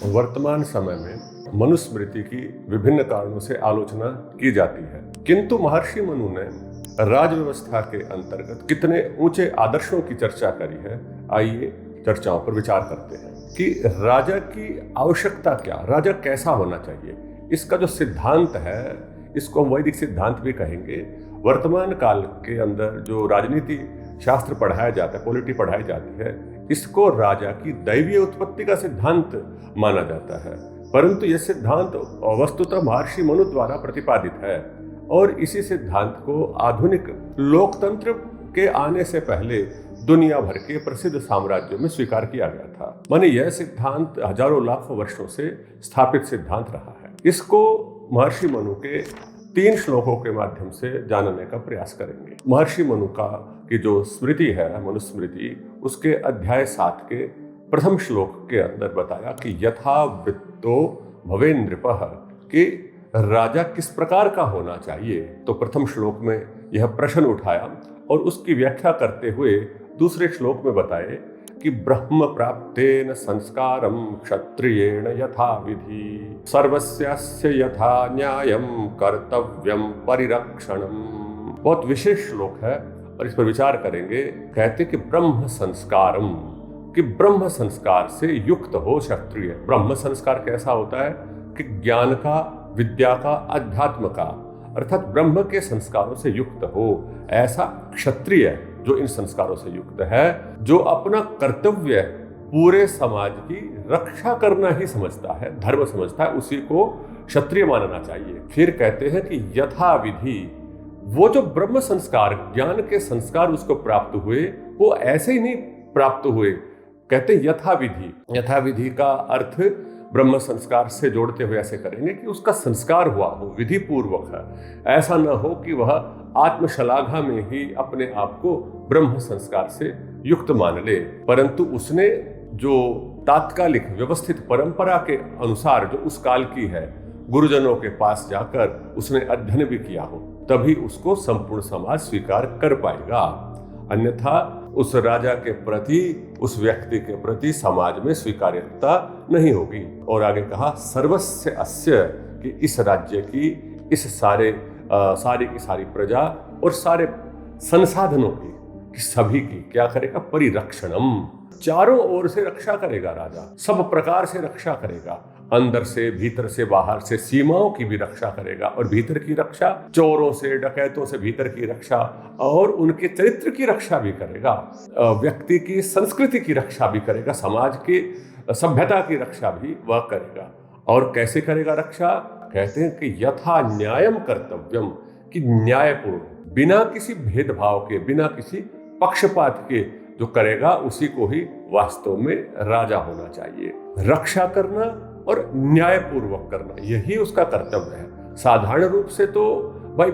वर्तमान समय में मनुस्मृति की विभिन्न कारणों से आलोचना की जाती है, किंतु महर्षि मनु ने राज व्यवस्था के अंतर्गत कितने ऊंचे आदर्शों की चर्चा करी है। आइए चर्चाओं पर विचार करते हैं कि राजा की आवश्यकता क्या, राजा कैसा होना चाहिए। इसका जो सिद्धांत है इसको हम वैदिक सिद्धांत भी कहेंगे। वर्तमान काल के अंदर जो राजनीति शास्त्र पढ़ाया जाता है, पॉलिटी पढ़ाई जाती है, इसको राजा की दैवीय उत्पत्ति का सिद्धांत माना जाता है, परंतु यह सिद्धांत वस्तुतः महर्षि मनु द्वारा प्रतिपादित है और इसी सिद्धांत को आधुनिक लोकतंत्र के आने से पहले दुनिया भर के प्रसिद्ध साम्राज्यों में स्वीकार किया गया था। माने यह सिद्धांत हजारों लाखों वर्षों से स्थापित सिद्धांत रहा है। इसको महर्षि मनु के 3 श्लोकों के माध्यम से जानने का प्रयास करेंगे। महर्षि मनु की जो स्मृति है, मनुस्मृति, उसके अध्याय 7 के प्रथम श्लोक के अंदर बताया कि यथा वृत्तो भवेन् नृपः, कि राजा किस प्रकार का होना चाहिए। तो प्रथम श्लोक में यह प्रश्न उठाया और उसकी व्याख्या करते हुए दूसरे श्लोक में बताए कि ब्रह्म प्राप्तेन संस्कारम क्षत्रियेण यथा विधि सर्वस्यास्य यथा न्यायम कर्तव्यम परिरक्षणम। बहुत विशेष श्लोक है और इस पर विचार करेंगे। कहते कि ब्रह्म संस्कारम, कि ब्रह्म संस्कार से युक्त हो क्षत्रिय। ब्रह्म संस्कार कैसा होता है कि ज्ञान का, विद्या का, अध्यात्म का, अर्थात ब्रह्म के संस्कारों से युक्त हो ऐसा क्षत्रिय जो इन संस्कारों से युक्त है, जो अपना कर्तव्य पूरे समाज की रक्षा करना ही समझता है, धर्म समझता है, उसी को क्षत्रिय मानना चाहिए। फिर कहते हैं कि यथा विधि, वो जो ब्रह्म संस्कार, ज्ञान के संस्कार उसको प्राप्त हुए, वो ऐसे ही नहीं प्राप्त हुए। कहते यथा विधि, यथा विधि का अर्थ ब्रह्म संस्कार से जोड़ते हुए ऐसे करेंगे कि उसका संस्कार हुआ हो, विधि पूर्वक है। ऐसा न हो कि वह आत्मशलाघा में ही अपने आप को ब्रह्म संस्कार से युक्त मान ले, परंतु उसने जो तात्कालिक व्यवस्थित परंपरा के अनुसार जो उस काल की है, गुरुजनों के पास जाकर उसने अध्ययन भी किया हो, तभी उसको संपूर्ण समाज स्वीकार कर पाएगा। अन्यथा उस राजा के प्रति, उस व्यक्ति के प्रति समाज में स्वीकार्यता नहीं होगी। और आगे कहा सर्वस्य अस्य, कि इस राज्य की, इस सारी की सारी प्रजा और सारे संसाधनों की, कि सभी की क्या करेगा, परिरक्षणम, चारों ओर से रक्षा करेगा राजा, सब प्रकार से रक्षा करेगा, अंदर से, भीतर से, बाहर से, सीमाओं की भी रक्षा करेगा और भीतर की रक्षा, चोरों से, डकैतों से भीतर की रक्षा, और उनके चरित्र की रक्षा भी करेगा, व्यक्ति की संस्कृति की रक्षा भी करेगा, समाज की सभ्यता की रक्षा भी वह करेगा। और कैसे करेगा रक्षा? कहते हैं कि यथा न्यायम कर्तव्यम, कि न्यायपूर्ण, बिना किसी भेदभाव के, बिना किसी पक्षपात के जो करेगा उसी को ही वास्तव में राजा होना चाहिए। रक्षा करना और न्यायपूर्वक करना, यही उसका कर्तव्य है। साधारण रूप से तो भाई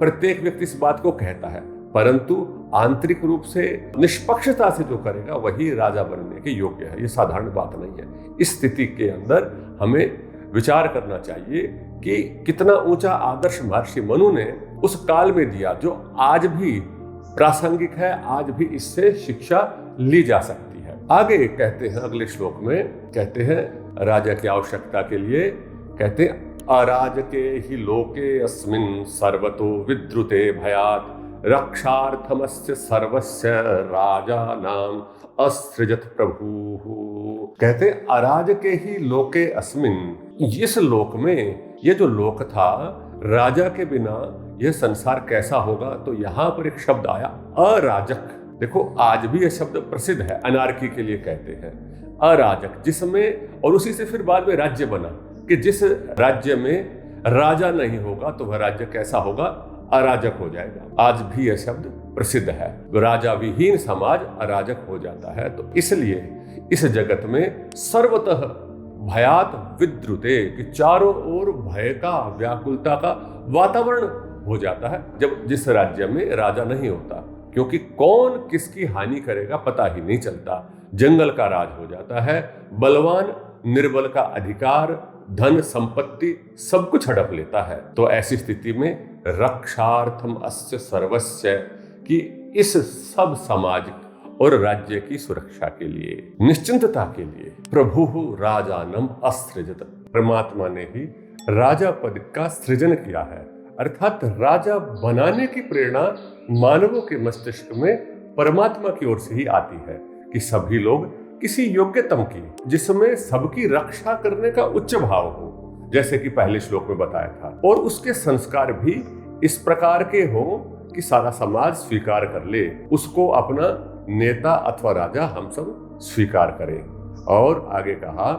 प्रत्येक व्यक्ति इस बात को कहता है, परंतु आंतरिक रूप से निष्पक्षता से जो करेगा वही राजा बनने के योग्य है। ये साधारण बात नहीं है। इस स्थिति के अंदर हमें विचार करना चाहिए कि कितना ऊंचा आदर्श महर्षि मनु ने उस काल में दिया, जो आज भी प्रासंगिक है, आज भी इससे शिक्षा ली जा सकती है। आगे कहते हैं, अगले श्लोक में कहते हैं राजा की आवश्यकता के लिए, कहते हैं अराजके ही लोके अस्मिन् सर्वतो विद्रुते भयात् रक्षार्थमस्य सर्वस्य राजा नाम असृजत प्रभु। कहते अराजके ही लोके अस्मिन्, इस लोक में, ये जो लोक था, राजा के बिना यह संसार कैसा होगा। तो यहां पर एक शब्द आया अराजक। देखो आज भी यह शब्द प्रसिद्ध है, अनार्की के लिए कहते हैं अराजक, जिसमें, और उसी से फिर बाद में राज्य बना, कि जिस राज्य में राजा नहीं होगा तो वह राज्य कैसा होगा, अराजक हो जाएगा। आज भी यह शब्द प्रसिद्ध है। राजा विहीन समाज अराजक हो जाता है। तो इसलिए इस जगत में सर्वतः भयात विद्रुते, कि चारों ओर भय का, व्याकुलता का वातावरण हो जाता है जब जिस राज्य में राजा नहीं होता, क्योंकि कौन किसकी हानि करेगा पता ही नहीं चलता। जंगल का राज हो जाता है, बलवान निर्बल का अधिकार, धन संपत्ति सब कुछ हड़प लेता है। तो ऐसी स्थिति में रक्षार्थम अस्य सर्वस्य, कि इस सब समाज और राज्य की सुरक्षा के लिए, निश्चिंतता के लिए प्रभु राजानम असृजत, परमात्मा ने ही राजा पद का सृजन किया है। अर्थात राजा बनाने की प्रेरणा मानवों के मस्तिष्क में परमात्मा की ओर से ही आती है कि सभी लोग किसी योग्यतम की, जिसमें सबकी रक्षा करने का उच्च भाव हो, जैसे कि पहले श्लोक में बताया था, और उसके संस्कार भी इस प्रकार के हो कि सारा समाज स्वीकार कर ले, उसको अपना नेता अथवा राजा हम सब स्वीकार करें। और आगे कहा,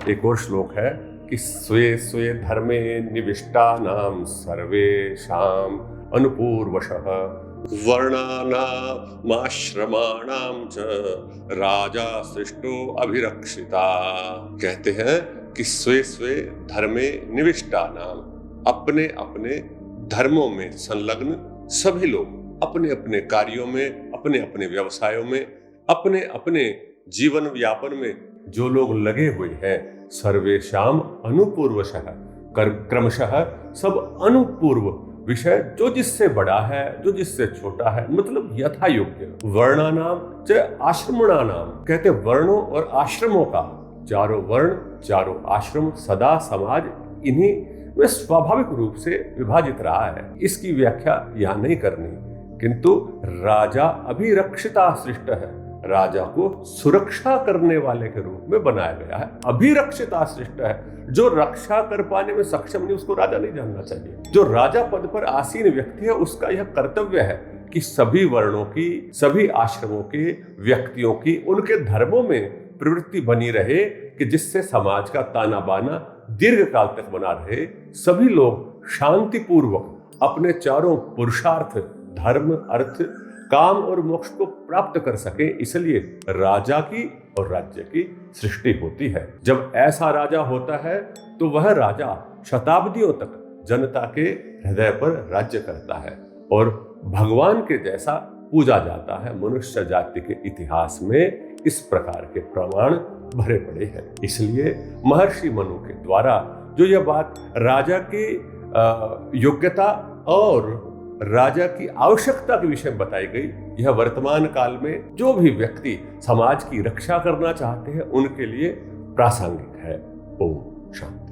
एक और श्लोक है कि स्वे स्वे धर्मे निविष्टानां सर्वेषां अनुपूर्वशः वर्णानामाश्रमाणां च राजा सृष्टो अभिरक्षिता। कहते हैं कि स्वे स्वे धर्मे निविष्टानां, अपने अपने धर्मों में संलग्न सभी लोग अपने अपने कार्यों में, अपने अपने व्यवसायों में, अपने अपने जीवन यापन में जो लोग लगे हुए हैं, सर्वेषाम अनुपूर्वशः, क्रमशः सब अनुपूर्व विषय, जो जिससे बड़ा है, जो जिससे छोटा है, मतलब यथा योग्य। वर्णानाम च आश्रमणानाम, कहते वर्णों और आश्रमों का, चारों वर्ण चारों आश्रम सदा समाज इन्हीं में स्वाभाविक रूप से विभाजित रहा है। इसकी व्याख्या यहाँ नहीं करनी, किंतु राजा अभिरक्षिता सृष्ट है, राजा को सुरक्षा करने वाले के रूप में बनाया गया है। अभिरक्षिता सृष्ट है, जो रक्षा कर पाने में सक्षम नहीं उसको राजा नहीं जानना चाहिए। जो राजा पद पर आसीन व्यक्ति है उसका यह कर्तव्य है कि सभी वर्णों की, सभी आश्रमों के व्यक्तियों की, उनके धर्मों में प्रवृत्ति बनी रहे कि जिससे समाज का ताना बाना दीर्घ काल तक बना रहे, सभी लोग शांतिपूर्वक अपने चारों पुरुषार्थ धर्म, अर्थ, काम और मोक्ष को प्राप्त कर सके। इसलिए राजा की और राज्य की सृष्टि होती है। जब ऐसा राजा होता है तो वह राजा शताब्दियों तक जनता के हृदय पर राज्य करता है और भगवान के जैसा पूजा जाता है। मनुष्य जाति के इतिहास में इस प्रकार के प्रमाण भरे पड़े हैं। इसलिए महर्षि मनु के द्वारा जो यह बात राजा की योग्यता और राजा की आवश्यकता के विषय में बताई गई, यह वर्तमान काल में जो भी व्यक्ति समाज की रक्षा करना चाहते हैं उनके लिए प्रासंगिक है। ओम शांति।